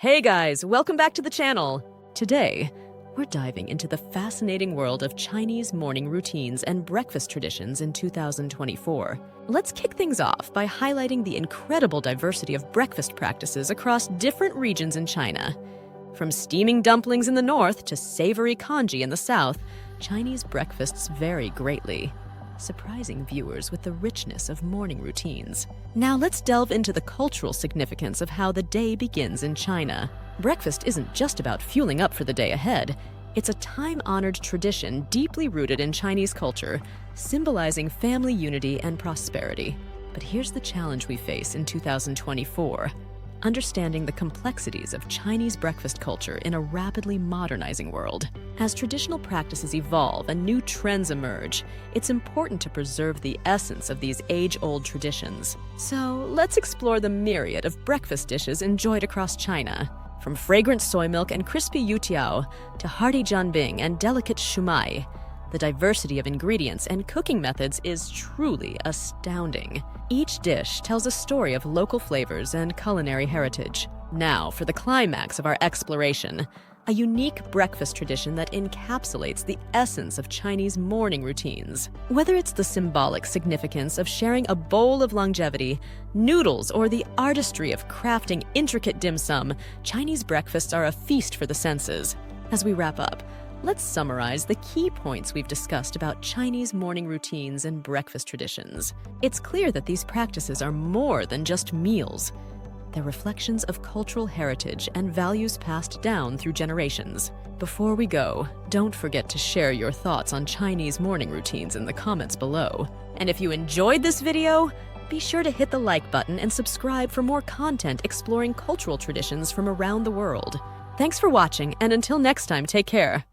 Hey guys, welcome back to the channel. Today, we're diving into the fascinating world of Chinese morning routines and breakfast traditions in 2024. Let's kick things off by highlighting the incredible diversity of breakfast practices across different regions in China. From steaming dumplings in the north to savory congee in the south, Chinese breakfasts vary greatly, surprising viewers with the richness of morning routines. Now let's delve into the cultural significance of how the day begins in China. Breakfast isn't just about fueling up for the day ahead. It's a time-honored tradition deeply rooted in Chinese culture, symbolizing family unity and prosperity. But here's the challenge we face in 2024. Understanding the complexities of Chinese breakfast culture in a rapidly modernizing world. As traditional practices evolve and new trends emerge, it's important to preserve the essence of these age-old traditions. So let's explore the myriad of breakfast dishes enjoyed across China. From fragrant soy milk and crispy youtiao to hearty jianbing and delicate shumai, the diversity of ingredients and cooking methods is truly astounding. Each dish tells a story of local flavors and culinary heritage. Now, for the climax of our exploration, a unique breakfast tradition that encapsulates the essence of Chinese morning routines. Whether it's the symbolic significance of sharing a bowl of longevity, noodles, or the artistry of crafting intricate dim sum, Chinese breakfasts are a feast for the senses. As we wrap up, let's summarize the key points we've discussed about Chinese morning routines and breakfast traditions. It's clear that these practices are more than just meals. They're reflections of cultural heritage and values passed down through generations. Before we go, don't forget to share your thoughts on Chinese morning routines in the comments below. And if you enjoyed this video, be sure to hit the like button and subscribe for more content exploring cultural traditions from around the world. Thanks for watching, and until next time, take care.